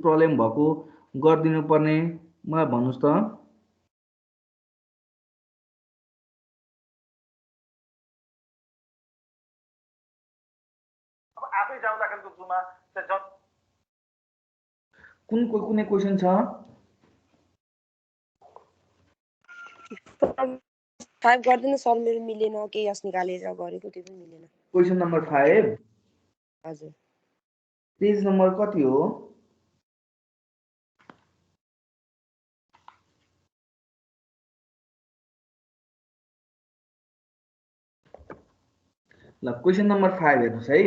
Problem भएको गरिदिनु पर्ने मलाई भन्नुस् त। अब आफै जाउँदाखेरिको जुमा कुनै क्वेसन छ? 5 गर्दैन सर, मेरो मिलेन, के यस निकालेर गरेको त्यो पनि मिलेन। क्वेसन नम्बर 5 हजुर। पेज नम्बर कति हो? ल क्वेसन नम्बर 5 हेर्नुस् है।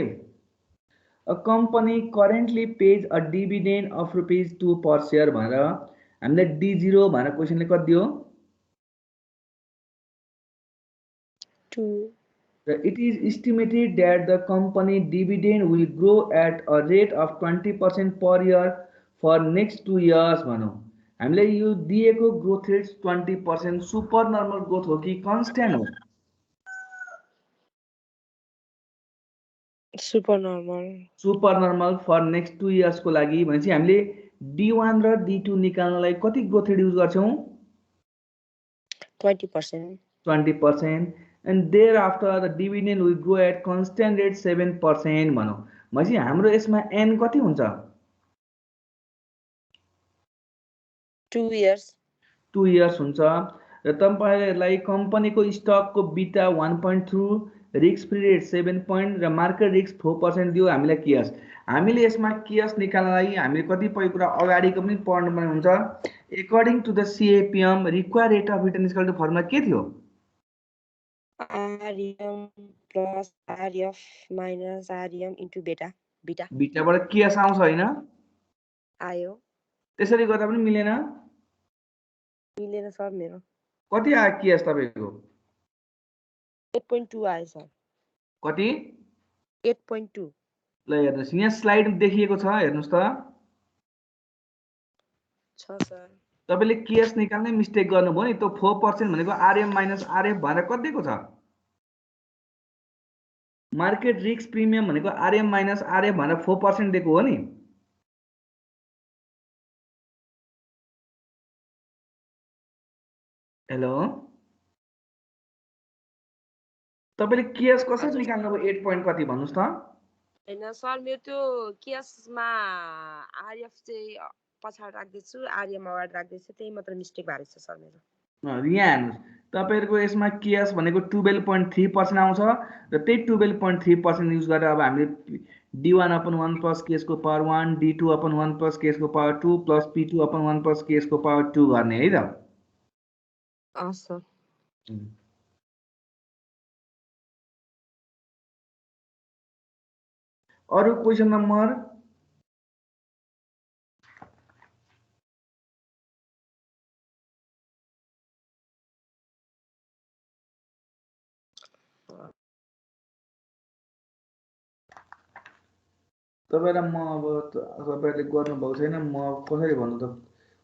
A company currently pays a dividend of ₹2 per share भनेर हामीले D0 भनेर क्वेसनले कति दियो? 2. It is estimated that the company dividend will grow at a rate of 20% per year for next 2 years भनौँ। हामीले यो दिएको growth rate 20% super normal growth हो कि कन्स्ट्यान्ट हो? Super normal. Super normal for next 2 years को लागि भनेपछि हामीले D1 र D2 निकाल्नलाई कति ग्रोथ रेट युज गर्छौं? 20%. 20%. And thereafter the dividend will grow at constant rate 7% भनौँ। भनेपछि हाम्रो यसमा n कति हुन्छ? 2 years. 2 years हुन्छ। र तपाईलाई कम्पनीको स्टकको beta 1.2, risk free rate 7 point र मार्केट रिस्क 4% दियो हामीलाई केएस। हामीले यसमा केएस निकाल्नलाई हामीले कतिपय कुरा अगाडिको पनि पढ्नुपर्ने हुन्छ। According to the CAPM required rate of return equal to formula के थियो? RM plus RF minus RM into beta. बीटाबाट केएस आउँछ हैन? आयो। त्यसरी गर्दा पनि मिलेन? मिलेन सर मेरो। कति आयो केएस तपाईको? 8.2 आयो सर। कति? 8.2। ल हेर्नुस् यहाँ स्लाइड देखिएको छ, हेर्नुस् त। छ सर। तपाईले केएस निकाल्ने मिस्टेक गर्नुभयो नि। त्यो 4% भनेको RM माइनस RF भनेर कति दिएको छ? मार्केट रिस्क प्रिमियम भनेको RM माइनस RF भनेर 4% दिएको हो नि। हेलो, तपाईले केएस कसरी निकाल्नुभयो? 8 point कति भन्नुस् त? हैन सर, मेरो त्यो केएसमा आरएफ चाहिँ पछाड राख्दैछु, आरएम अगाडि राख्दैछु, त्यही मात्र मिस्टेक भएको छ सर मेरो। यहाँ हेर्नुस्, तपाईहरुको यसमा केएस भनेको 12.3% आउँछ र त्यही 12.3% युज गरेर अब हामीले D1 upon 1 plus केएस को power 1, D2 upon 1 plus KS को power 2 plus P2 upon 1 plus KS को पावर 2 गर्ने है त? सर। अरु क्वेशन नम्बर? तपाईलाई म अब तपाईहरुले गर्नु भएको छैन, म कसरी भन्नु त?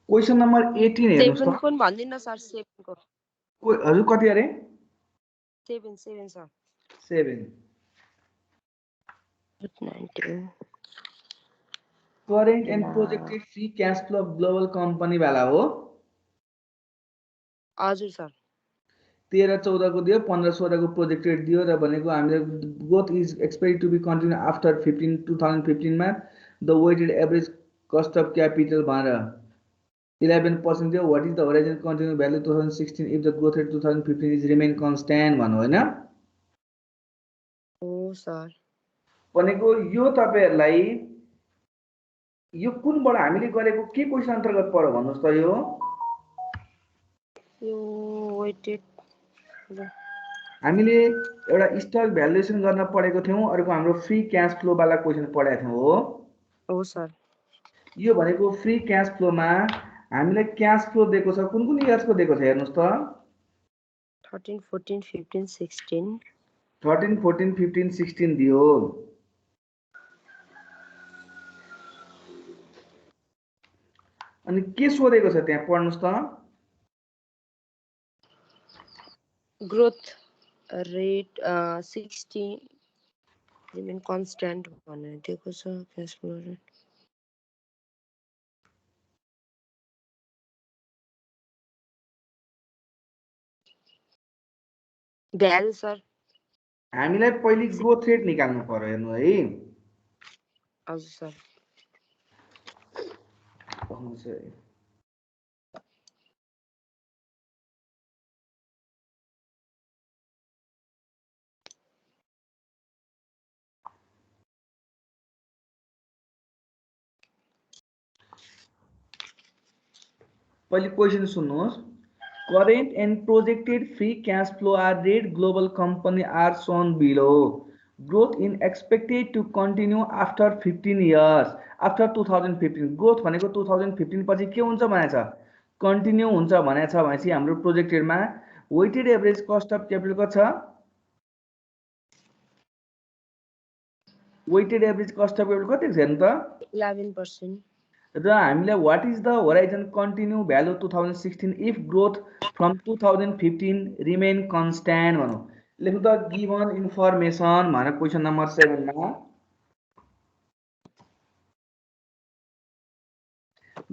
क्वेशन नम्बर 18 हेर्नुस् त। 7 को भन्दिन सर, 7 को। हजुर कति अरे? 7 sir. 7. 92. Current and projected free cash flow of global company वाला हो। हजुर सर। 13-14 को दियो, 15-16 को प्रोजेक्टेड दियो र भनेको हामीले growth is expected to be continue after 2015 मा the weighted average cost of capital भनेर 11% दियो। What is the horizon continue value 2016 if the growth rate 2015 is remain constant भन्नु हैन? हो सर। भनेको यो तपाईहरुलाई यो कुनबाट हामीले गरेको के क्वेशन अन्तर्गत पर्यो भन्नुस् त? यो वेटेड हामीले एउटा स्टक भ्यालुएसन गर्न पढेको थियौं, अर्को हाम्रो फ्री क्याश फ्लो वाला क्वेशन पढाएको थियौं हो। हो सर। यो भनेको फ्री क्याश फ्लोमा हामीले क्याश फ्लो दिएको छ, कुन इयर्स को दिएको छ हेर्नुस् त। 13, 14, 15, 16. 13, 14, 15, 16 दियो। अनि के सोधेको छ त्यहाँ पढ्नुस् त। ग्रोथ रेट 60 रिमेन कन्स्ट्यान्ट भनेर दिएको छ। Cash flow rate value sir. हामीलाई पहिले ग्रोथ रेट निकाल्नु पर्यो हेर्नु है। हजुर सर। पहिले क्वेसन सुन्नुहोस्। Current and projected free cash flow are read global company are shown below. Growth in expected to continue after 15 years. After 2015 growth भनेको 2015 पछि के हुन्छ भनेछ, कन्टिन्यू हुन्छ भनेछ भनेपछि हाम्रो प्रोजेक्टेडमा weighted average cost of capital कति छ? Weighted average cost of capital कति छ हेर्नु त? 11%। र हामीलाई what is the horizon continue value 2016 if growth from 2015 remain constant भनौँ। लेख्नु त गिभन इन्फर्मेसन भनेर क्वेसन नम्बर 7 मा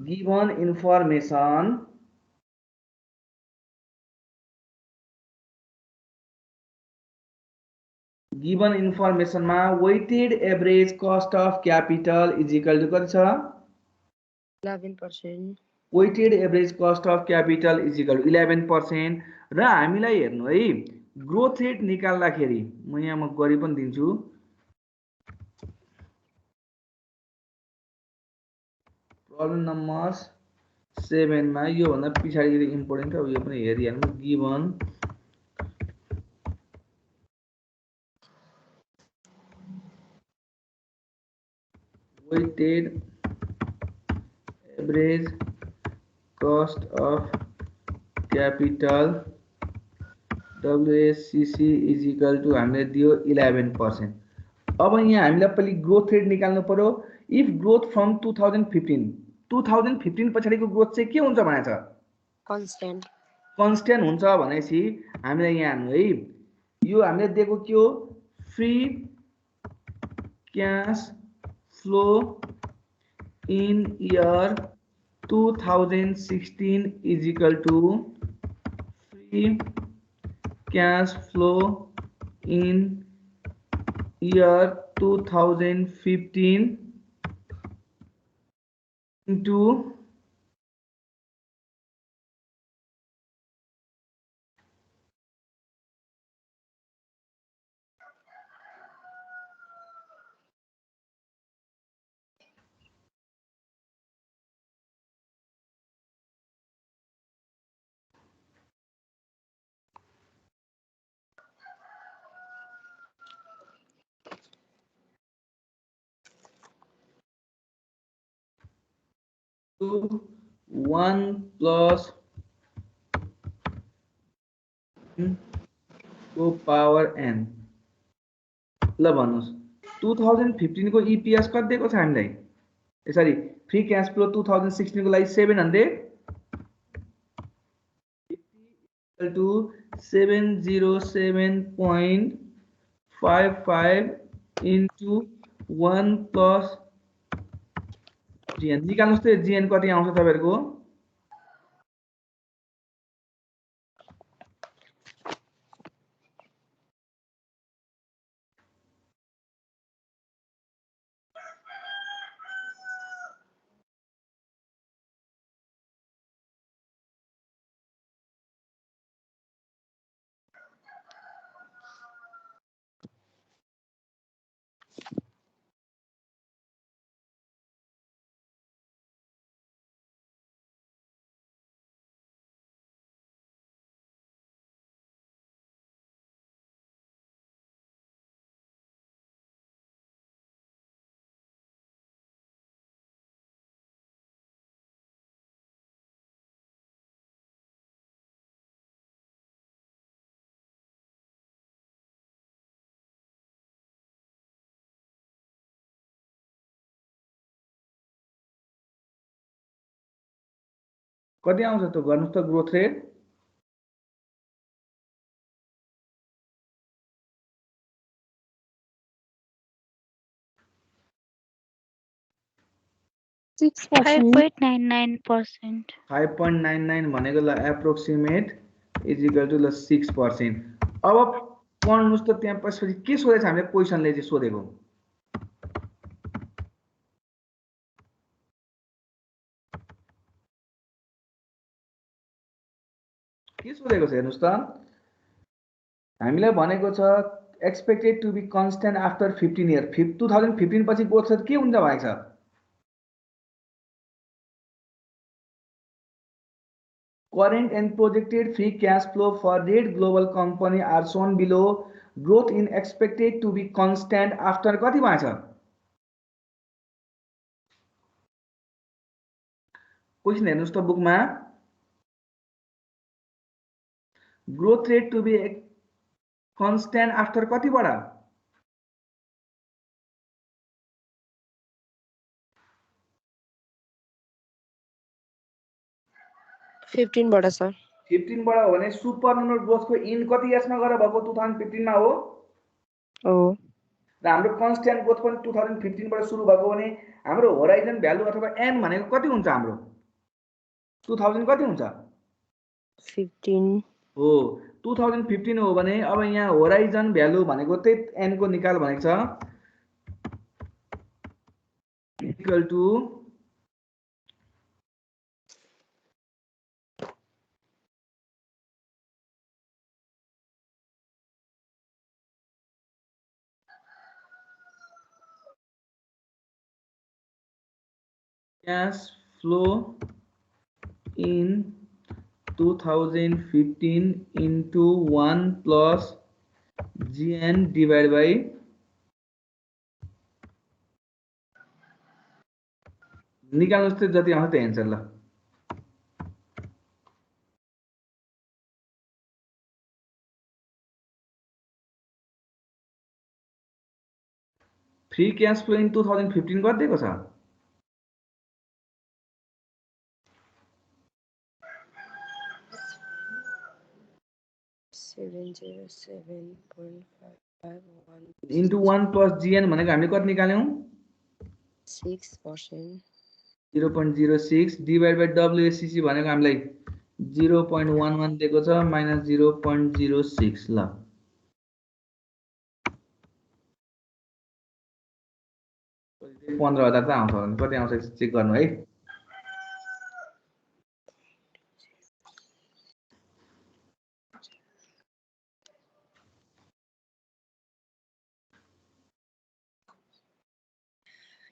गिभन इन्फर्मेसन मा weighted average cost of capital is equal to कति छ? 11%। Weighted average cost of capital is equal to 11%। र हामीलाई हेर्नु है ग्रोथ रेट निकाल्दाखेरि म यहाँ म गरि पनि दिन्छु। प्रब्लम नम्बर 7 मा यो भन्दा पछाडि इम्पोर्टेन्ट अब यो पनि हेरिहाल्नु। Given weighted average cost of capital WACC is equal to हामीले दियो 11%। अब यहाँ हामीलाई पहिले ग्रोथ रेट निकाल्नु पर्यो। इफ ग्रोथ फ्रम 2015 पछाडिको ग्रोथ चाहिँ के हुन्छ भनेछ? कन्स्ट्यान्ट हुन्छ भनेपछि हामीलाई यहाँ हाल्नु है। यो हामीले दिएको के हो? Free cash flow in year 2016 is equal to free cash flow in year 2015 into to 1 plus को पावर n। ल भन्नुस् 2015 को EPS कति दिएको छ हामीलाई? सरी फ्री क्याश फ्लो 2016 को लागि 700 to 707.55 into 1 plus GN निकाल्नुस् त GN कति आउँछ तपाईहरुको? कति आउँछ त गर्नुस् त ग्रोथ रेट? 5.99%। 5.99 भनेको ल एप्रोक्सिमेट इज इक्वल टु ल 6%। अब पढ्नुस् त त्यहाँ पछि के सोधेछ हामीले क्वेशनले चाहिँ सोधेको के सोधेको छ हेर्नुस् त हामीलाई भनेको छ expected to be constant after 15 year 2015 पछि ग्रोथ रेट के हुन्छ भनेको छ current and projected free cash flow for Red Global Company are shown below growth in expected to be constant after कति भएको छ क्वेशन हेर्नुस् त बुकमा growth rate to be constant after कतिबाट 15 बाट सर 15 बाट हो भने सुपर नोमिनल ग्रोथ को इन कति इयर्समा गरे भएको 2015 मा हो र हाम्रो कन्स्ट्यान्ट ग्रोथ पनि 2015 बाट सुरु भएको भने हाम्रो होराइजन भ्यालु अथवा एन भनेको कति हुन्छ हाम्रो 2000 कति हुन्छ 15 हो 2015 हो भने अब यहाँ होराइजन भ्यालु भनेको त्यही एन को निकाल भनेको छ equal to cash flow in 2015 into 1 plus GN divided by निकाल्नुस् त जति आउँछ त्यही आन्सर ल फ्री क्याश फ्लो इन 2015 कति दिएको छ 707.551 into 1 plus GN भनेको हामीले कति निकाल्यौं 6% 0.06 डिवाइड बाइ WACC भनेको हामीलाई 0.11 दिएको छ माइनस 0.06 ल कति 15000 त आउँछ भने कति आउँछ चेक गर्नु है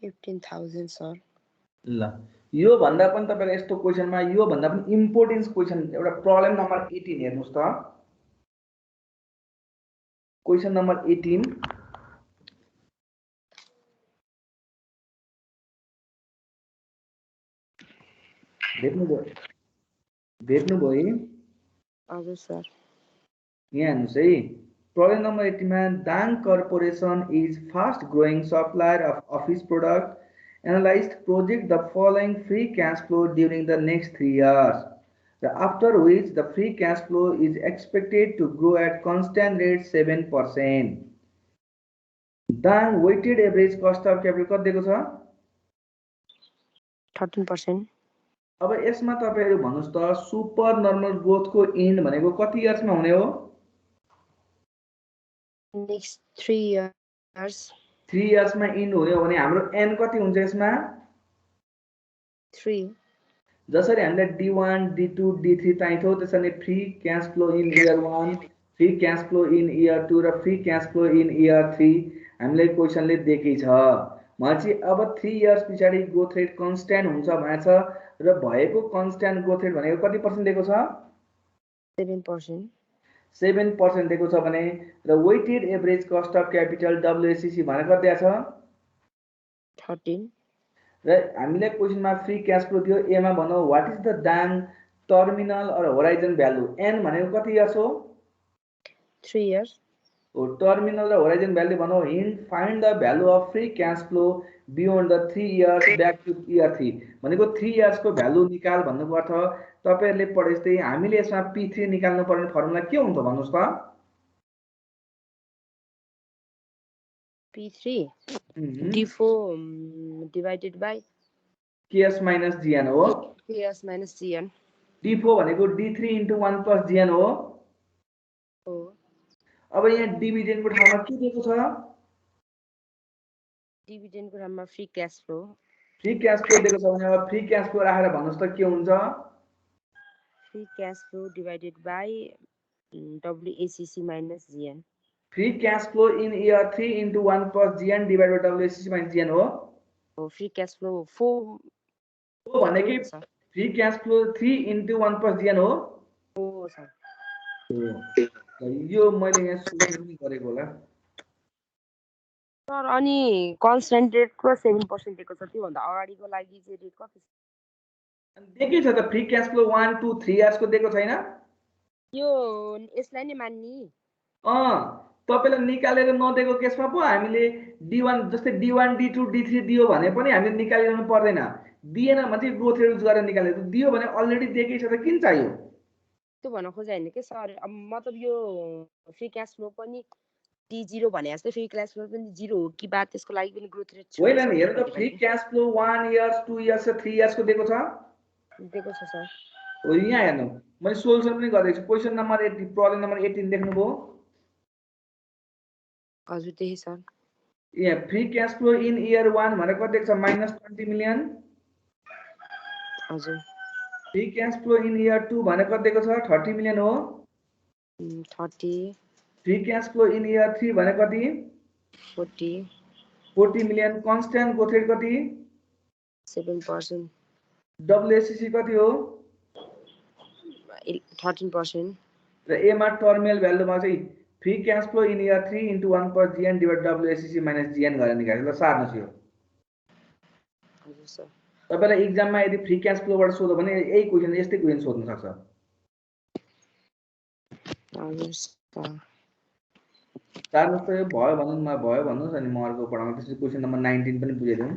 15,000 सर ल यो भन्दा पनि तपाईको यस्तो क्वेशनमा यो भन्दा पनि इम्पोर्टेन्स क्वेशन एउटा प्रब्लम नम्बर 18 हेर्नुस् त क्वेशन नम्बर 18 भेट्नु भयो हजुर सर यहाँ हेर्नुस् है प्रब्लम नम्बर 18 मा Dang corporation is fast growing supplier of office product analyzed project the following free cash flow during the next 3 years after which the free cash flow is expected to grow at constant rate 7%. Dang weighted average cost of capital कति दिएको छ 13%. अब यसमा तपाईहरु भन्नुस् त super normal growth को and भनेको कति इयर्स मा हुने हो next 3 years 3 इयर्स मा एन्ड हुने हो भने हाम्रो एन कति हुन्छ यसमा 3 जसरी हामीले D1 D2 D3 चाहिथ्यो त्यसरी free cash flow in year 1 free cash flow in year 2 र free cash flow in year 3 हामीले क्वेशनले दिएकै छ मलाई अब 3 इयर्स पछाडी ग्रोथ रेट कन्स्ट्यान्ट हुन्छ भनेछ र भएको कन्स्ट्यान्ट ग्रोथ रेट भनेको कति पर्सेन्ट दिएको छ 7% 7% दिएको छ भने र weighted average cost of capital WACC भनेको कति छ 13 र हामीले क्वेशनमा फ्री क्याश फ्लो दियो ए मा भनौ what is the Dang terminal और होराइजन भ्यालु एन भनेको कति इयर्स हो 3 years हो टर्मिनल र होराइजन भ्यालु भनौ hint find the value of free cash flow beyond the 3 years back two year 3 भनेको 3 इयर्स को भ्यालु निकाल भन्नुको अर्थ तपाईहरुले पढेस्तै हामीले यसमा P3 निकाल्नु पर्ने फर्मुला के हुन्छ भन्नुस् त P3 D4 divided by KS minus GN हो KS minus GN D4 भनेको D3 into 1 plus GN हो। हो अब यहाँ डिभिडेन्डको ठाउँमा के दिएको छ? डिभिडेन्डको ठाउँमा free cash flow free cash flow दिएको छ भने अब फ्री क्याश फ्लो राखेर भन्नुहोस् त के हुन्छ? Free cash flow divided by WACC minus GN free cash flow in year 3 into 1 plus GN divided by WACC minus GN हो। हो फ्री क्याश फ्लो 4 हो भने कि sir free cash flow 3 into 1 plus GN हो। हो sir यो मैले यहाँ सोल्युसन गरेको होला। सर अनि कन्सटेन्ट रेटको 7% दिएको छ त्योभन्दा अगाडिको लागि चाहिँ रेट कति छ? अनि दिएकै छ त फ्री क्याश फ्लो 1 2 3 इयर्सको दिएको छैन? यो यसलाई नै मान्ने तपाईँलाई निकालेर नदिएको केसमा पो हामीले D1 जस्तै D1 D2 D3 दियो भने पनि हामीले निकालिरहनु पर्दैन। दिएन भने चाहिँ ग्रोथ रेट युज गरेर निकाल्यो। दियो भने अलरेडी दिएकै छ त किन चाहियो? त्यो भन्न खोजे होइन कि सर मतलब यो फ्री क्याश फ्लो पनि D0 भने जस्तै फ्री क्याश फ्लो पनि 0 हो कि बा त्यसको लागि पनि ग्रोथ रेट होइन नि, हेर्नु त free cash flow 1 years 2 years 3 इयर्सको दिएको छ। दिएको छ सर। हो यहाँ हेर्नु मैले सोल्युसन पनि गरेको छु। क्वेसन नम्बर 18 प्रब्लम नम्बर 18 देख्नुभयो? हजुर त्यही सर। यहाँ free cash flow in year 1 भनेर कति दिएको छ? -20 मिलियन। हजुर free cash flow in year 2 भनेर कति दिएको छ? 30 मिलियन हो। 30 free cash flow in year 3 भनेर कति? 40 मिलियन। कन्स्ट्यान्ट ग्रोथ रेट कति? 7%। WACC कति हो? 13%। र एमा टर्मिनल भ्यालुमा चाहिँ free cash flow in year 3 into 1 plus GN divided WACC minus GN गरेर निकाल्यो। ल सार्नुहोस् यो। हजुर सर। तपाईलाई एक्जाममा यदि फ्री क्याश फ्लोबाट सोध्यो भने यही क्वेसन यस्तै क्वेसन सोध्न सक्छ। हजुर सर। सार्नुहोस् त यो भयो भन्नुहोस् अनि म अर्को पढाउँछु। त्यसपछि क्वेसन नम्बर 19 पनि बुझाइदिउँ।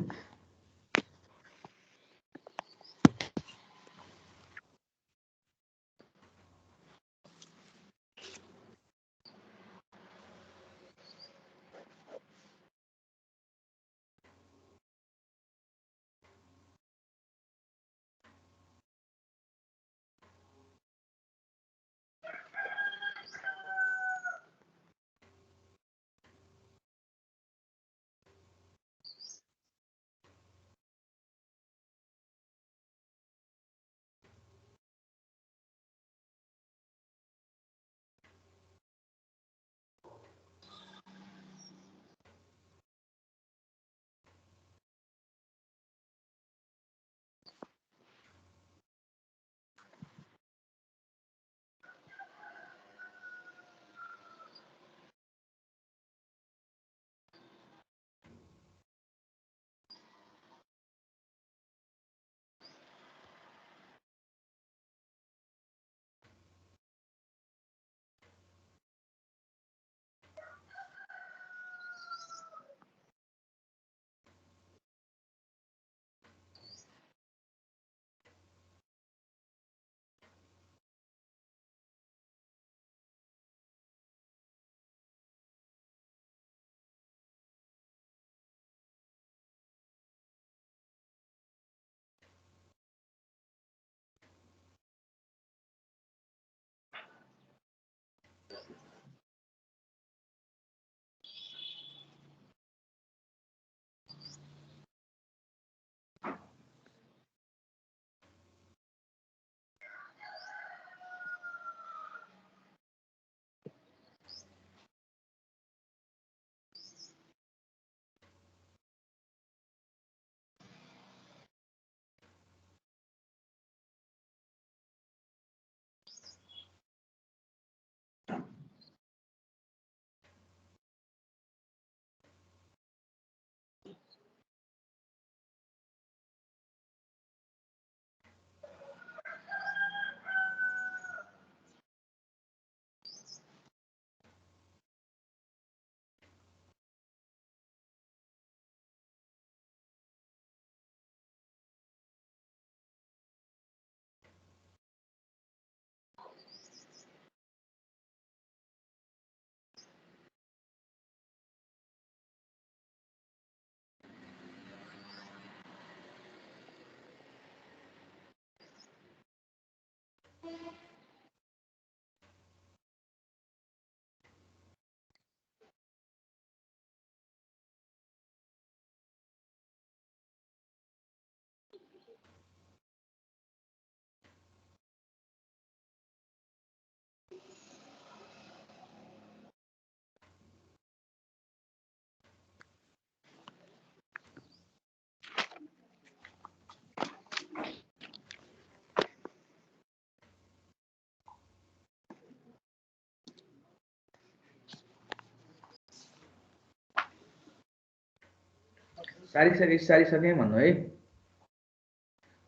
सारिसकेँ भन्नु है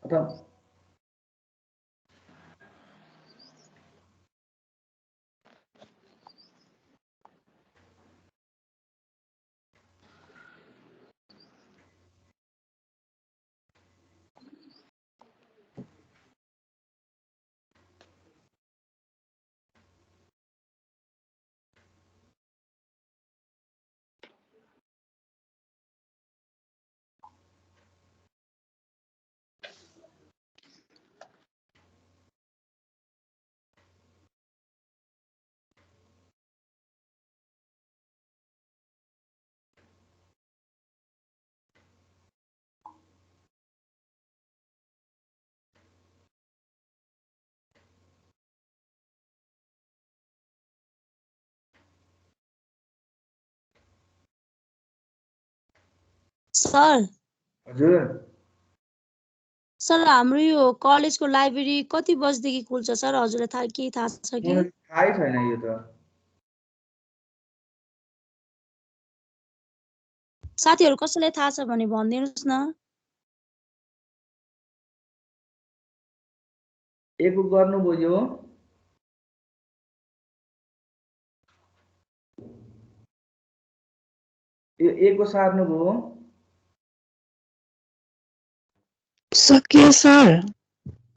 अथवा सर हजुर सर हाम्रो यो कलेजको लाइब्रेरी कति बजेदेखि खुल्छ सर हजुरलाई थाहा छ कि मलाई थाहै छैन यो त साथीहरू कसैलाई थाहा छ भने भनिदिनुहोस् न एको गर्नुभयो यो एको सार्नुभयो सकियो सर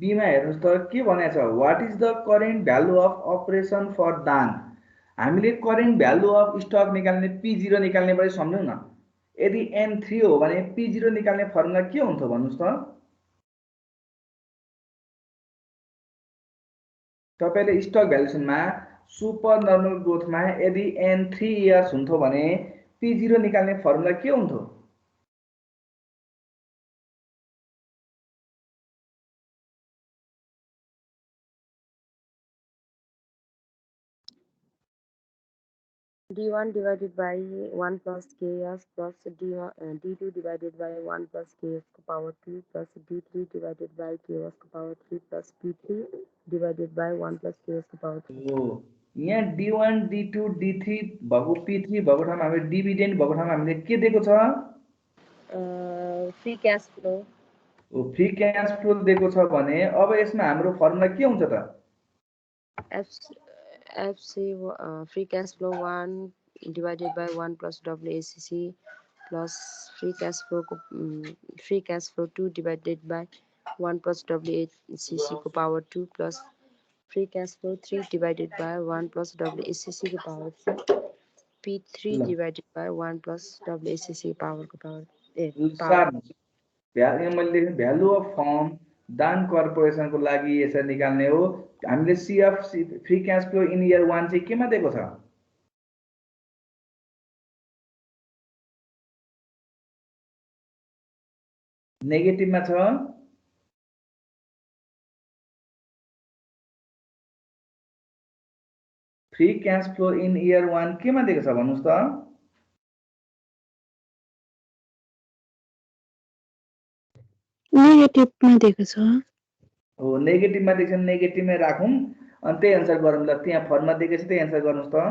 बीमा हेर्नुहोस् त के भनेको छ what is the current value of operation for दान हामीले करेन्ट भ्यालु अफ स्टक निकाल्ने P0 निकाल्ने परे सम्झौँ न यदि N3 हो भने P0 निकाल्ने फर्मुला के हुन्छ भन्नुहोस् त तपाईले स्टक भ्यालुएसनमा सुपर नर्मल ग्रोथमा यदि N3 इयर्स हुन्थ्यो भने P0 निकाल्ने फर्मुला के हुन्थ्यो D1 divided by 1 plus KS plus D2 divided by 1 plus KS को power 2 plus D3 divided by KS को power 3 plus P3 divided by 1 plus KS को power 3 हो यहाँ D1 D2 D3 भएको P3 भएको ठाउँमा हामीले डिभिडेन्ड भएको ठाउँमा हामीले के दिएको छ फ्री क्याश फ्लो ओ फ्री क्याश फ्लो दिएको छ भने अब यसमा हाम्रो फर्मुला के हुन्छ त FC free cash flow 1 divided by 1 plus WACC plus free cash flow 2 divided by 1 plus WACC को power 2 plus free cash flow 3 divided by 1 plus WACC को power 3 P3 divided by 1 plus WACC को power मैले value of form दान कर्पोरेसनको लागि यसरी निकाल्ने हो हामीले CF free cash flow in year 1 चाहिँ केमा दिएको छ नेगेटिभमा छ free cash flow in year 1 केमा दिएको छ भन्नुस् त नेगेटिभमा दिएको छ हो नेगेटिभमा दिएको छ नेगेटिभमै राखौँ अनि त्यही अनुसार गरौँ ल त्यहाँ फर्ममा दिएको छ त्यही अनुसार गर्नुस् त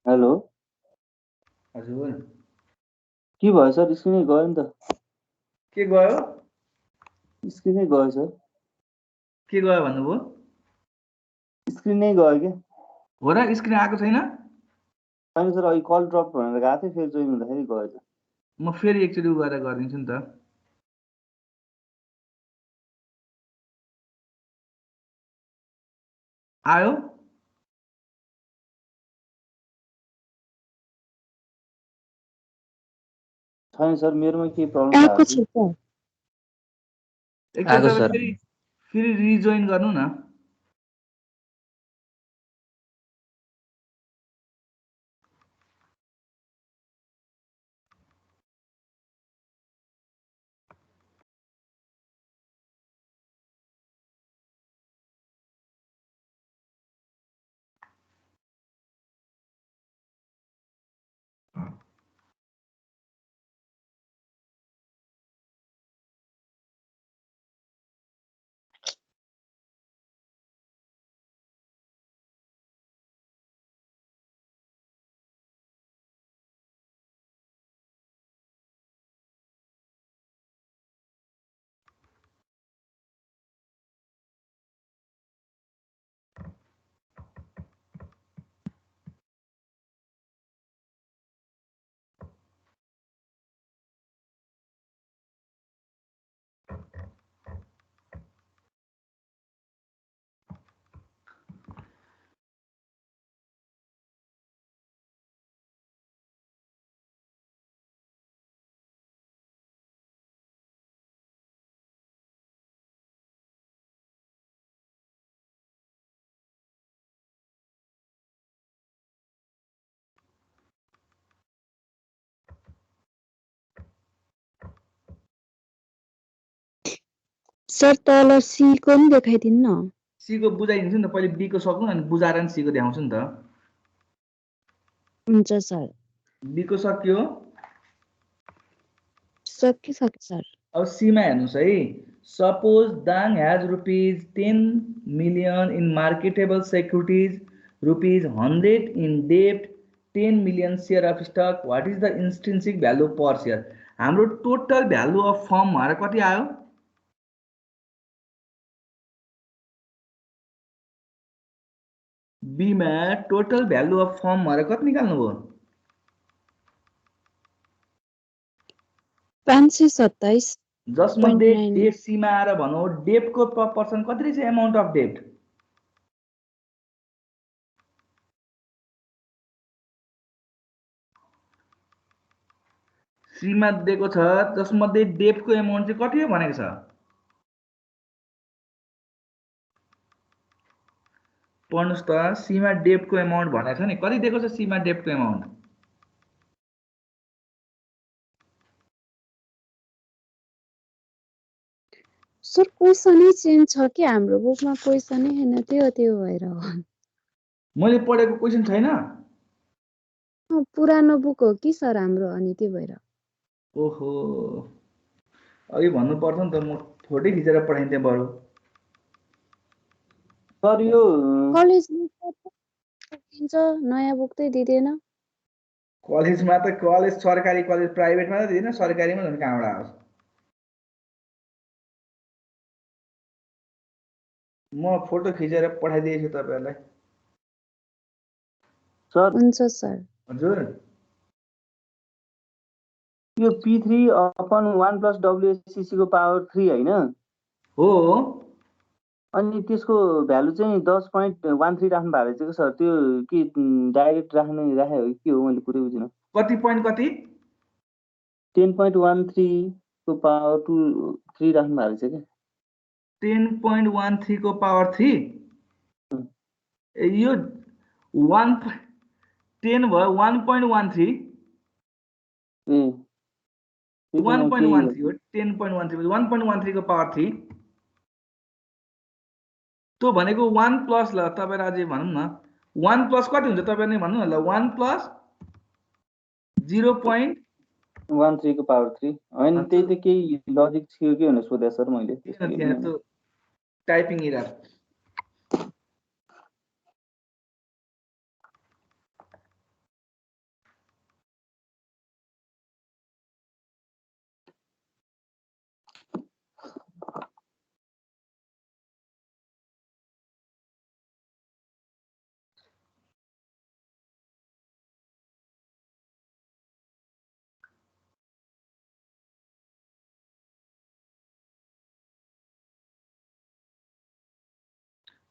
हेलो हजुर के भयो सर स्क्रिनै गयो नि त के गयो स्क्रिनै गयो सर के गयो भन्नुभयो स्क्रिनै गयो के हो र स्क्रिन आएको छैन होइन सर अघि कल ड्रप भनेर गएको थियो फेरि जोइन हुँदाखेरि गएछ म फेरि एकचोटि गरेर गरिदिन्छु नि त आयो? छैन सर, मेरोमा के प्रब्लम आएको भएको छ थियो? सर। एकचोटि आएको तपाईँ सर। फेरि रिजोइन गर्नु न। सर तल सी को नि देखाइदिनु न। सी को बुझाइदिन्छु नि त, पहिले बी को सकौँ अनि बुझाएर नि सी को देखाउँछु नि त। हुन्छ सर। बी को सक्यो। सकिसक्यो सर। अब सीमा हेर्नुहोस् है। सपोज दाङ हैज ₹10 million इन मार्केटेबल सेक्युरिटीज, ₹100 इन डेब्ट, 10 million share of stock, what is the intrinsic value per share? हाम्रो टोटल भ्यालु अफ फर्म भएर कति आयो? बीमा टोटल भ्यालु अफ फर्म भएर कति निकाल्नु भयो? 527.9। जसमध्ये डेट सीमा आएर भनौँ डेब्टको पर्सन कति रहेछ? एमाउन्ट अफ डेब्ट सीमा दिएको छ, जसमध्ये डेब्टको एमाउन्ट चाहिँ कति हो भनेको छ? पढ्नुहोस् त, सीमा डेब्टको एमाउन्ट भनेको छ नि, कति दिएको छ सीमा डेब्टको एमाउन्ट? सर क्वेसनै चेन्ज छ कि हाम्रो बुकमा क्वेसनै छैन, त्यो भएर हो। मैले पढेको क्वेसन छैन? पुरानो बुक हो कि सर हाम्रो, अनि त्यो भएर। ओहो, अघि भन्नु पर्छ नि त, म फोटो खिचेर पठाइदिन्थेँ बरु। सर यो कलेज दिन्छ, नयाँ बुक चाहिँ दिँदैन। कलेजमा त कलेज सरकारी कलेज, प्राइभेटमा त दिँदैन, सरकारीमा झन् कहाँबाट आओस्? म फोटो खिचेर पठाइदिएछु तपाईँहरूलाई। सर हुन्छ सर। हजुर, यो P3 अपन 1 + WSCC को पावर 3 होइन? हो। अनि त्यसको भ्यालु चाहिँ 10.13 राख्नु भएको रहेछ कि सर, त्यो के डाइरेक्ट राखे हो कि के हो? मैले पुरै बुझिनँ। कति पोइन्ट कति? 10.13 को पावर 3 राख्नु भएको रहेछ क्या। 10.13 को पावर 3? यो 10 भयो, 1.13। ए 1.13 हो, 10.13 1.13 को पावर 3। त्यो भनेको 1 प्लस, ल तपाईँ अझै भनौँ न, 1 प्लस कति हुन्छ तपाईँ नै भन्नु न ल। 1 प्लस 0.13 को पावर 3 होइन, त्यही त केही लजिक थियो कि भनेर सोधेँ सर मैले। त्यो टाइपिङ एरर।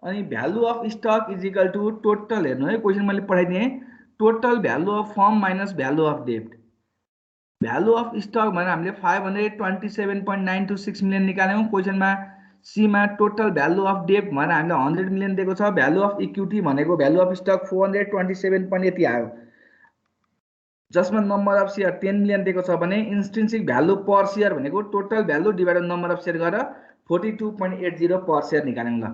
अनि value of stock is equal to total हेर्नु है क्वेसन मैले पठाइदिएँ total value of firm minus value of डेब्ट भ्यालु अफ स्टक भनेर हामीले 527.926 मिलियन निकाल्यौँ क्वेसनमा सीमा टोटल भ्यालु अफ डेब्ट भनेर हामीले 100 मिलियन दिएको छ भ्यालु अफ इक्विटी भनेको भ्यालु अफ स्टक 427 पनि यति आयो जसमा नम्बर अफ सेयर 10 मिलियन दिएको छ भने इन्ट्रिन्सिक भ्यालु पर सेयर भनेको total value divided number of share गरेर 42.80 पर सेयर निकाल्यौँ ल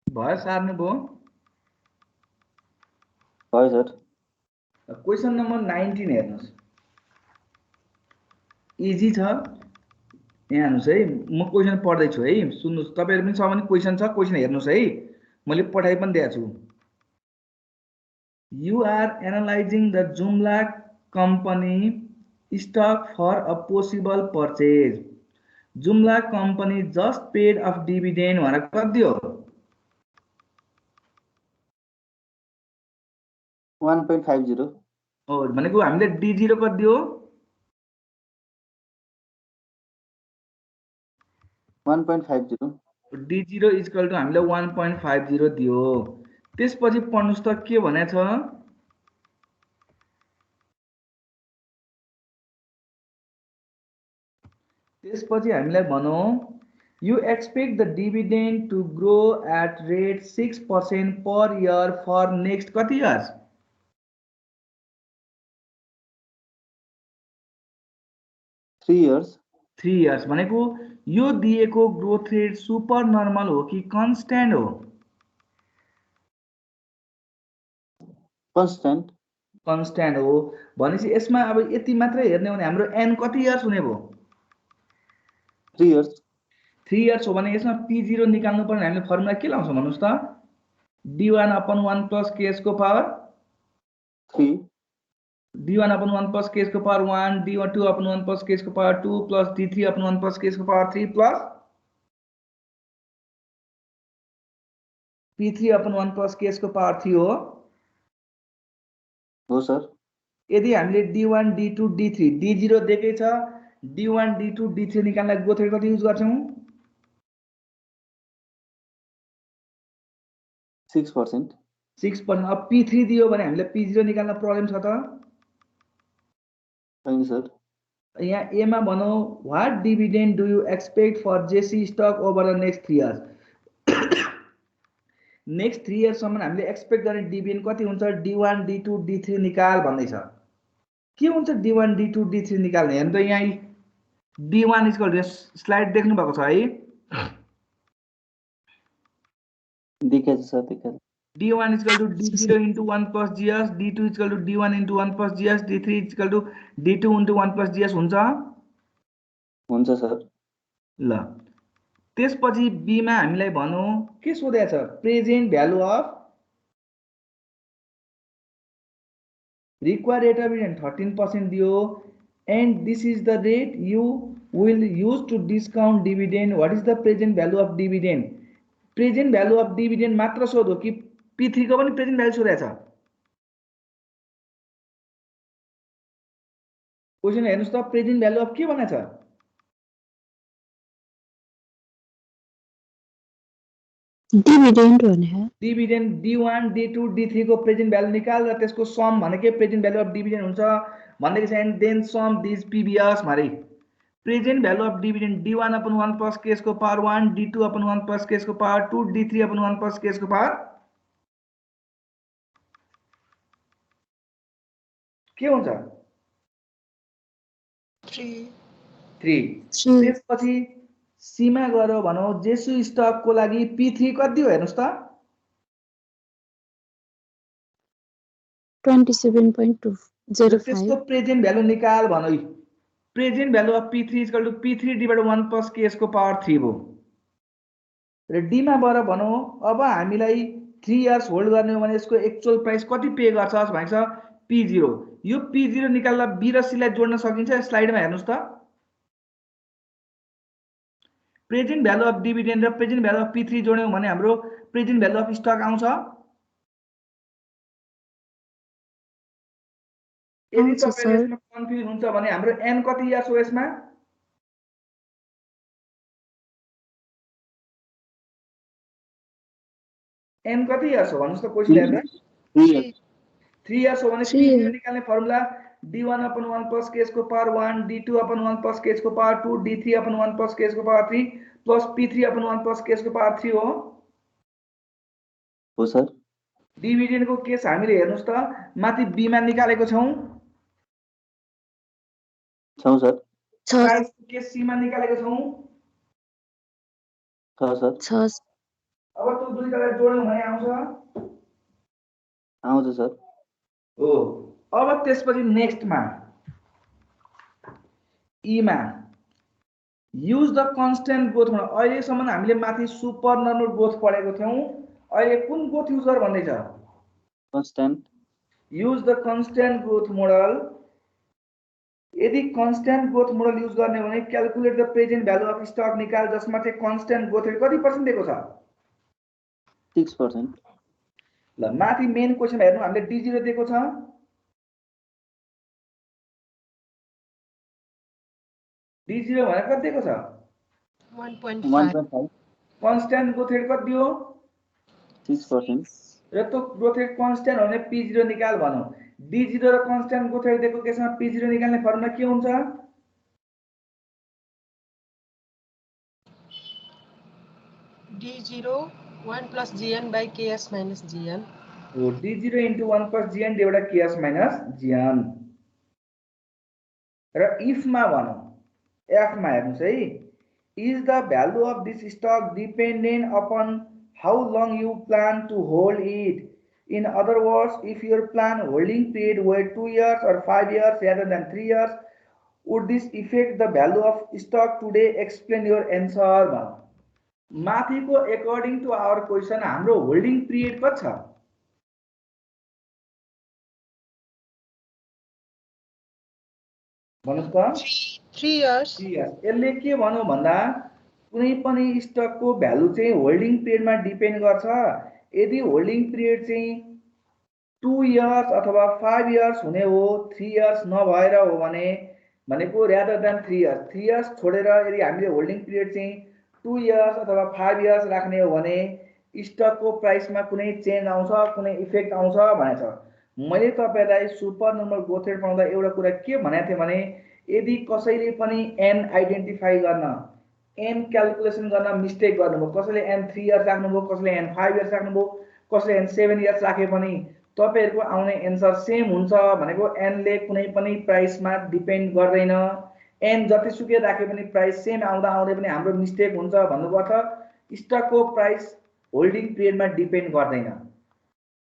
भयो सार्नु भयो भयो सर क्वेसन नम्बर 19 हेर्नुस् इजी छ यहाँ हेर्नुस् है म क्वेसन पढ्दै छु है सुन्नुस् तपाईहरु पनि छ भने क्वेसन छ क्वेसन हेर्नुस् है मैले पढाइ पनि दिएको छु You are analyzing the Joomla company stock for a possible purchase. Joomla company just paid of dividend भनेर कति दियो 1.50 हो भनेको हामीले D0 कति दियो 1.50 D0 इज इक्वल टु हामीले 1.50 दियो त्यसपछि पढ्नुस् त के भनेछ त्यसपछि हामीलाई भनौं you expect the dividend to grow at rate 6% per year for next कति years 3 years 3 years भनेको यो दिएको ग्रोथ रेट सुपर नर्मल हो कि कन्स्ट्यान्ट हो कन्स्ट्यान्ट हो भनेपछि यसमा अब यति मात्र हेर्ने हो भने हाम्रो n कति इयर्स हुने भयो 3 years 3 इयर्स हो भने यसमा p0 निकाल्नु पर्ने हामीले फर्मुला के लाउँछौं भन्नुस् त d1 upon 1 plus k को power 3 d1 upon 1 plus k को power 1 d2 upon 1 plus k को power 2 plus d3 upon 1 plus k को power 3 plus p3 upon 1 plus k को पावर 3 हो सर यदि हामीले d1 d2 d3 d0 दिएकै छ d1 d2 d3 निकाल्नलाई ग्रोथ रेट कति युज गर्छौं 6% 6% अब p3 दियो भने हामीले p0 निकाल्न प्रब्लम छ त छैन सर यहाँ ए मा भनौं what dividend do you expect for JC stock over the next 3 years next 3 years सम्म हामीले एक्सपेक्ट गर्ने डिभिडेन्ड कति हुन्छ d1 d2 d3 निकाल भन्दै छ के हुन्छ d1 d2 d3 निकाल्ने हेर्नु त यहाँ d1 इक्वल टु स्लाइड देख्नु भएको छ है देखेछ सर देखेछ d1 equal to d0 into 1 plus gs d2 equal to d1 into 1 plus gs d3 equal to d2 into 1 plus gs हुन्छ सर ल त्यसपछि b मा हामीलाई भनौं के सोधेको छ present value of required rate of return 13% दियो and this is the rate you will use to discount dividend. What is the present value of dividend? Present value of dividend मात्र सोधो कि P3 को पनि present value सोधेको छ। Question हेर्नुस् त present value of के भनेको छ? डिभिडेन्ड भने डिभिडेन्ड D1 D2 D3 को प्रेजेन्ट भ्यालु निकाल र त्यसको सम भनेकै प्रेजेन्ट भ्यालु अफ डिभिडेन्ड हुन्छ भन्दै छ। And then sum this PBS मारे present value of dividend D1 upon 1 plus case को power 1 D2 upon 1 plus case को power 2 D3 upon 1 plus case को पावर के हुन्छ? 3 त्यसपछि सीमा गरो भनौ जेसु स्टक को लागि P3 कति हो हेर्नुस् त 27.205 त्यसको प्रेजेन्ट भ्यालु निकाल भनौ। Present value of P3 equal to P3 divided 1 plus case को पावर 3 हो र डी मा बर भनौ अब हामीलाई 3 इयर्स होल्ड गर्ने हो भने यसको एक्चुअल प्राइस कति पे गर्छस् भन्छ P0। यो P0 निकाल्दा B र C लाई जोड्न सकिन्छ। स्लाइडमा हेर्नुस् त प्रेजेन्ट भ्यालु अफ डिभिडेन्ड र प्रेजेन्ट भ्यालु अफ P3 जोड्यौं भने हाम्रो प्रेजेन्ट भ्यालु अफ स्टक आउँछ। यदि तपाईले यसमा कन्फ्युज हुन्छ भने हाम्रो n कति इयर्स हो यसमा? n कति इयर्स हो भन्नुस् त क्वेशन हेर्दा 3 इयर्स हो भने P0 निकाल्ने formula D1 upon 1 plus case को power 1 D2 upon 1 plus case को power 2 D3 upon 1 plus case को power 3 plus P3 upon 1 plus case को पावर 3 हो सर। डिभिडेन्ड को केस हामीले हेर्नुस् त माथि B मा निकालेको छौं सर। प्राइस को केस C मा निकालेको छौं सर। अब त्यो दुईटालाई जोड्यौं भने आउँछ सर। हो अब त्यसपछि नेक्स्ट मा ई मा use the constant growth model. अहिले सम्म हामीले माथि सुपर नर्मल ग्रोथ पढेको थियौं। अहिले कुन ग्रोथ युज गर भन्दै छ? Constant. Use the constant growth model. यदि कन्स्टेन्ट ग्रोथ मोडल युज गर्ने भने calculate the present value of stock निकाल जसमा चाहिँ कन्स्टेन्ट ग्रोथ रेट कति % दिएको छ? 6%। ल माथि मेन क्वेशन हेर्नु हामीले D0 दिएको छ। D0 भने कति दिएको छ? 1.5। कन्स्टेन्ट ग्रोथ रेट कति हो? 6%। र त्यो ग्रोथ रेट कन्स्टेन्ट हो भने P0 निकाल भनौं। D0 र कन्स्टेन्ट ग्रोथ रेट दिएको केसमा P0 निकाल्ने फर्मुला के हुन्छ? D0 1 plus Gn by Ks minus Gn. हो D0 into 1 plus Gn divided by Ks minus Gn। र if मा भनौं F मा हेर्नुस् है is the value of this stock dependent upon how long you plan to hold it? In other words, if your plan holding period were 2 years or 5 years rather than 3 years, would this affect the value of stock today? Explain your answer। माथिको according to our question हाम्रो holding period कति छ? भन्नुस् त 3 years। यसले के भन्नु भन्दा कुनै पनि स्टक को भ्यालु चाहिँ होल्डिङ पिरियडमा डिपेन्ड गर्छ। यदि होल्डिङ पिरियड चाहिँ 2 इयर्स अथवा 5 इयर्स हुने हो 3 इयर्स नभएर हो भने भनेको rather than 3 इयर्स 3 इयर्स छोडेर यदि हामीले होल्डिङ पिरियड चाहिँ 2 इयर्स अथवा 5 इयर्स राख्ने हो भने स्टक को प्राइसमा कुनै चेन्ज आउँछ कुनै इफेक्ट आउँछ भनेछ। मैले तपाईलाई सुपर नर्मल ग्रोथ रेट पढाउँदा एउटा कुरा के भनेको थिए भने यदि कसैले पनि n आइडेन्टिफाई गर्न n क्याल्कुलेसन गर्न मिस्टेक गर्नुभयो कसैले n 3 इयर्स राख्नुभयो कसैले n 5 इयर्स राख्नुभयो कसैले n 7 इयर्स राखे पनि तपाईहरुको आउने एन्सर सेम हुन्छ भनेको n ले कुनै पनि प्राइसमा डिपेन्ड गर्दैन। n जतिसुकै राखे पनि प्राइस सेम आउँदा आउँदै पनि हाम्रो मिस्टेक हुन्छ भन्नुको अर्थ स्टक को प्राइस होल्डिङ पिरियडमा डिपेन्ड गर्दैन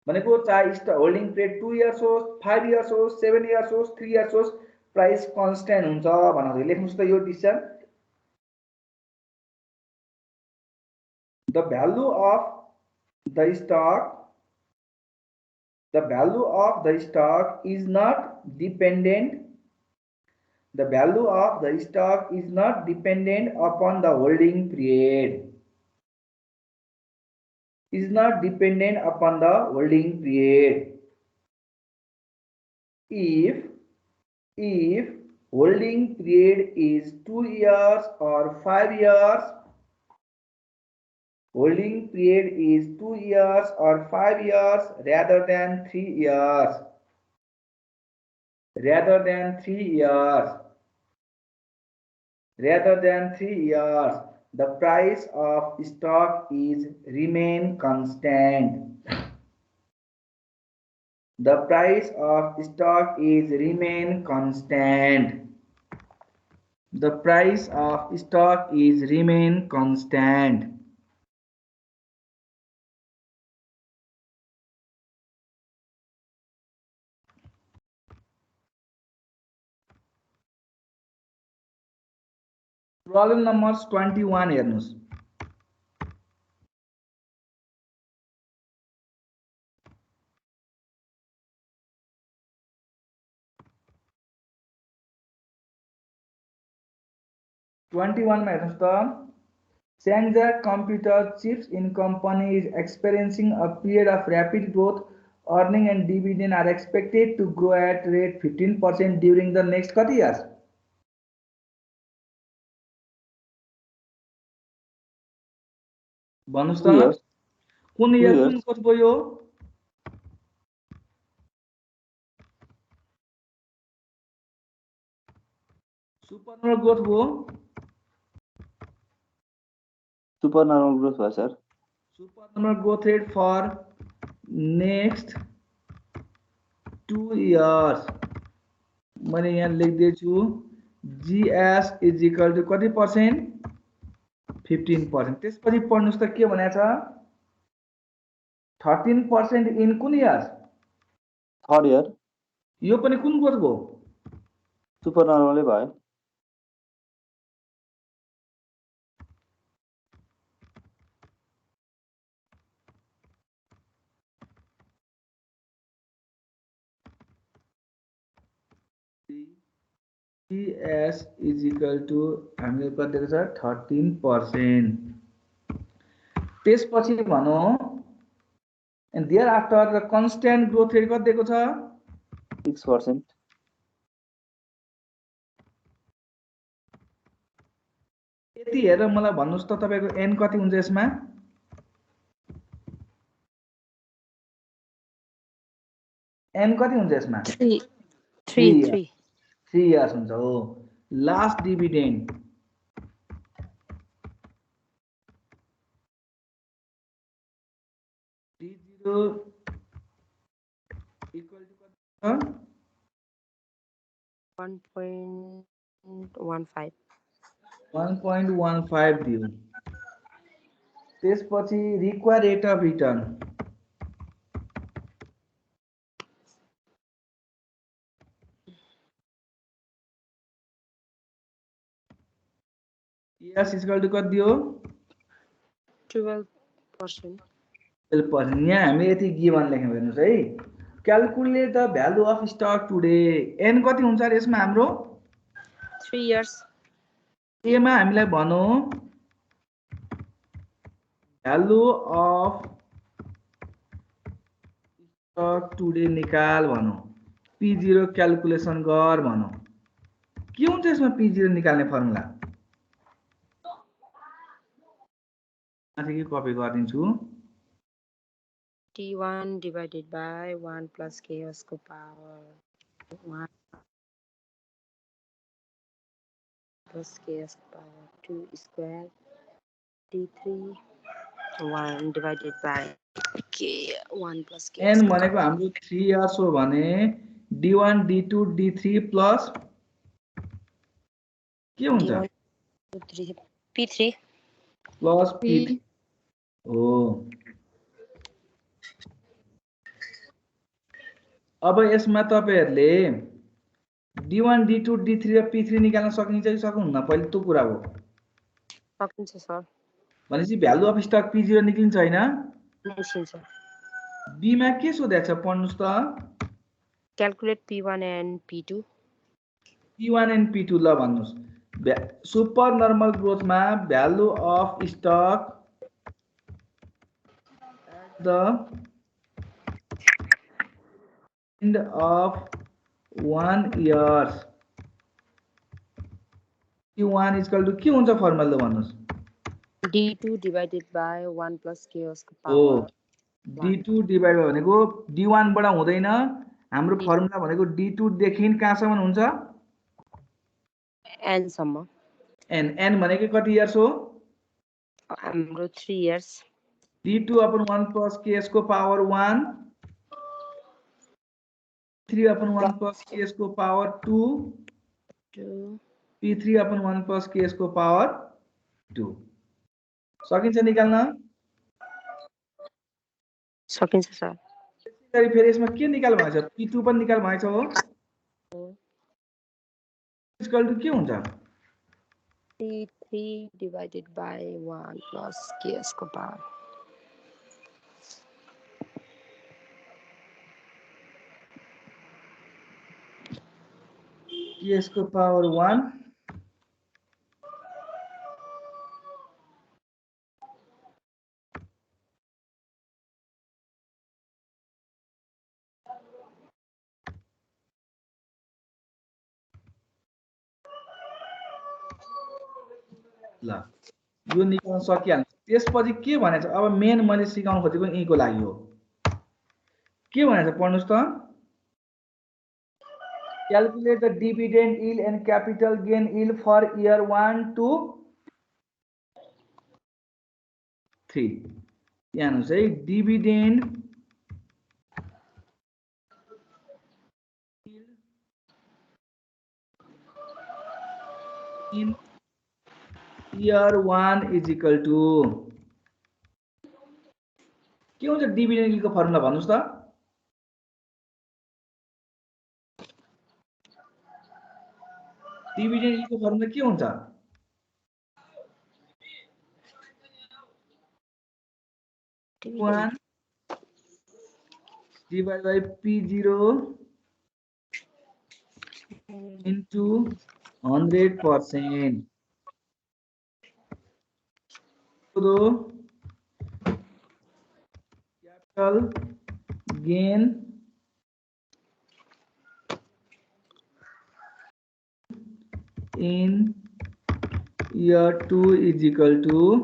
भनेको चाहे स्टक होल्डिङ पिरियड 2 इयर्स होस् 5 इयर्स होस् 7 इयर्स होस् 3 इयर्स होस् प्राइस कन्स्टेन्ट हुन्छ भनेर लेख्नुस् त यो decision. The value of the stock is not dependent The value of the stock is not dependent upon the holding period. Is not dependent upon the holding period. If holding period is 2 years or 5 years, holding period is 2 years or 5 years rather than 3 years. Rather than 3 years. Rather than 3 years, the price of stock is remain constant. The price of stock is remain constant. The price of stock is remain constant. Problem number 21 हेर्नुस्. Shangzhou Computer Chips in company is experiencing a period of rapid growth. Earning and dividend are expected to grow at rate 15% during the next 30 years. भन्नुस् त कुन year कुन growth भयो? Super normal growth भयो. Super normal growth भयो sir. Super normal growth rate for next 2 years. मैले यहाँ लेख्दैछु GS is equal to कति पर्सेन्ट? 15%. त्यसपछि पढ्नुस् त के भनेको छ? 13% इन कुन इयर? Third year. यो पनि कुन ग्रोथ भयो? सुपर नर्मलै भयो. CS is equal to हामीले कति छ 13%. त्यसपछि भनौं and thereafter the constant growth rate कति दिएको छ? 6%. यति हेरेर मलाई भन्नुस् त तपाईको n कति हुन्छ यसमा? 3 years हुन्छ हो. Last dividend D0 equal to what? 1.15. 1.15 दियो. त्यसपछि required rate of return ES is equal to कति दियो? 12%. 12%. यहाँ हामी यति गिवन लेख्यौं हेर्नुस् है. Calculate the value of stock today. n कति हुन्छ र यसमा हाम्रो? 3 years. a मा हामीलाई भनौं भ्यालु अफ स्टक टुडे निकाल भनौं. P0 क्याल्कुलेसन गर भनौं. के हुन्छ यसमा P0 निकाल्ने फर्मुला? माथि के कपी गरिदिन्छु. T1 divided by 1 plus KS को power 1 plus KS को power 2 square T3 1 divided by K1 plus KS. n भनेको हाम्रो 3 years हो भने D1 D2 D3 प्लस के हुन्छ? D1 2 3 P3 प्लस P3 हो. अब यसमा तपाईहरुले D1 D2 D3 र P3 निकाल्न सकिन्छ कि सक्नुहुन्न? पहिले त्यो कुरा हो. सकिन्छ सर. भनेपछि भ्यालु अफ स्टक P0 निक्लिन्छ हैन? निक्लिन्छ. B मा के सोधेको छ पढ्नुस् त. Calculate P1 and P2. P1 and P2 ल भन्नुस् सुपर नर्मल ग्रोथमा value of stock at the end of 1 year Q1 equal to के हुन्छ फर्मुला ल भन्नुस् D2 divided by 1 plus chaos को हो power D2 डिभाइड भयो भनेको D1 बाट हुँदैन हाम्रो फर्मुला भनेको D2 देखि कहाँसम्म हुन्छ n सम्म n भनेको कति इयर्स हो हाम्रो 3 years D2 upon 1 plus ks को पावर 1 3 upon 1 plus ks को power 2 2 P3 upon 1 plus ks को पावर 2 सकिन्छ निकाल्न सकिन्छ सर त्यसैगरी फेरि यसमा के निकाल भनेको छ P2 पनि निकाल भनेको छ हो इक्वल टु के हुन्छ T3 divided by 1 plus ks को power ks को पावर 1 ल यो निकाल्न सकिहाल्छ त्यसपछि के भनेछ अब मेन मैले सिकाउन खोजेको यहीको लागि हो के भनेछ पढ्नुस् त calculate the dividend yield and capital gain yield for year 1 to 3 यहाँ हेर्नुस् है dividend in year 1 is equal to के हुन्छ डिभिडेन्ड यील्डको फर्मुला भन्नुस् त डिभिडेन्ड यील्डको फर्मुला के हुन्छ P1 divided by P0 into 100%. So capital gain in year 2 is equal to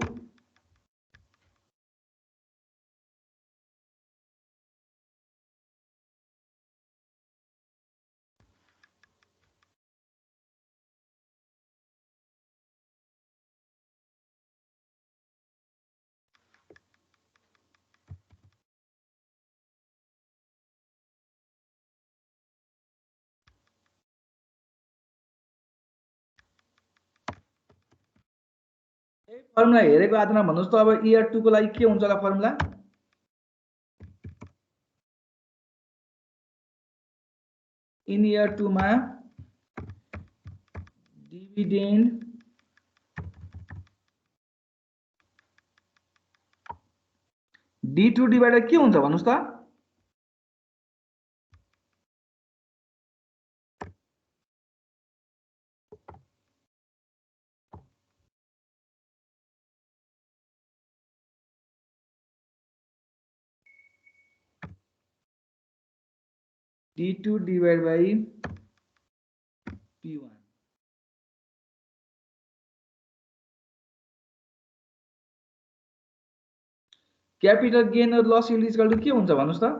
formula हेरेको आधारमा भन्नुस् त अब इयर 2 को लागि के हुन्छ होला फर्मुला इन इयर 2 मा डिभिडेन्ड D2 डिवाइडेड के हुन्छ भन्नुस् त D2 divided by P1 capital gain र लस यील्ड इक्वल टु के हुन्छ भन्नुस् त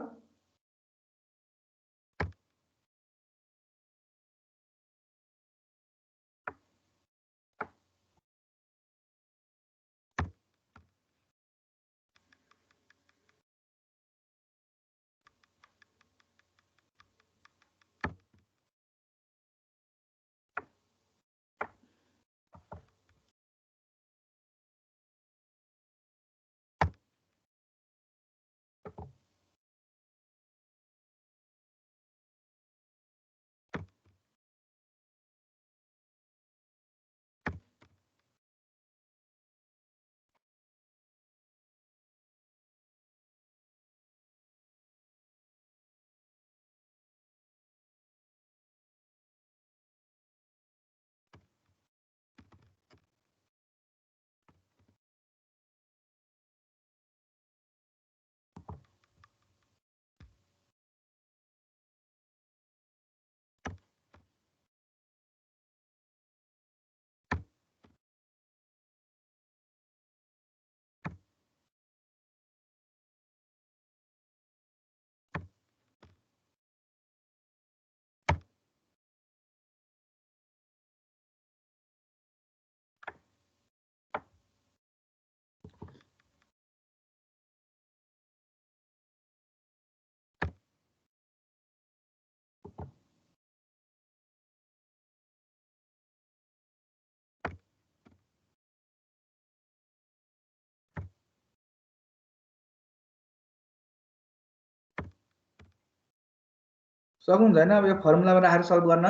सक्नुहुन्छ होइन अब यो फर्मुलामा राखेर सल्भ गर्न?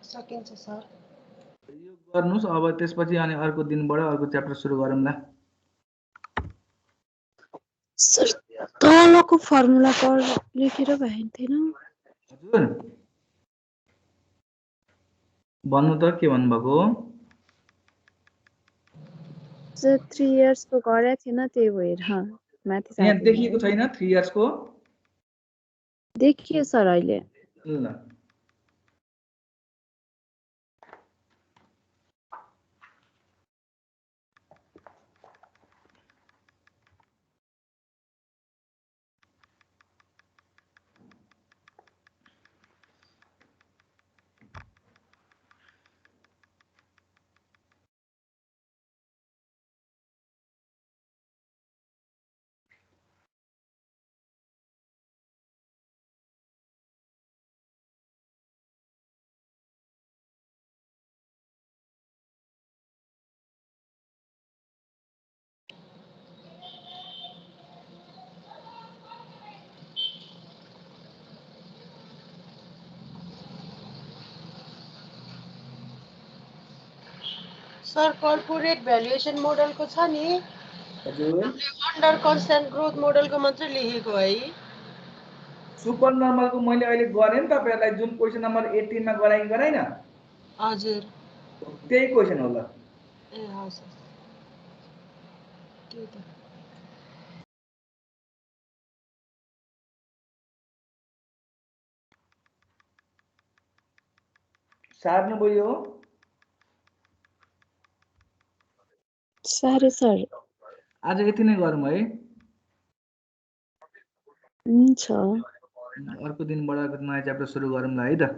सकिन्छ सर। यो गर्नुस् अब त्यसपछि अनि अर्को दिनबाट अर्को च्याप्टर सुरु गरौँला। सर तलको फर्मुला लेखेर भएन हजुर भन्नु त के भन्नुभएको? सर 3 इयर्स को गरेको थिएन त्यही भएर माथि यहाँ साथी देखिएको छैन 3 इयर्स को? देखियो सर अहिले। ल सर कर्पोरेट भ्यालुएसन मोडलको छ नि, हजुर अन्डर कन्स्ट्यान्ट ग्रोथ मोडलको मात्रै लेखेको है। सुपर नर्मलको मैले अहिले गरेँ नि तपाईहरुलाई जुन क्वेशन नम्बर 18 मा गराइन हजुर त्यही क्वेशन होला। ए हजुर त्यही त। सार्नुभयो? सारे सर आज यति नै गरौँ है। हुन्छ। अर्को दिनबाट नयाँ च्याप्टर सुरु गरौँला है त।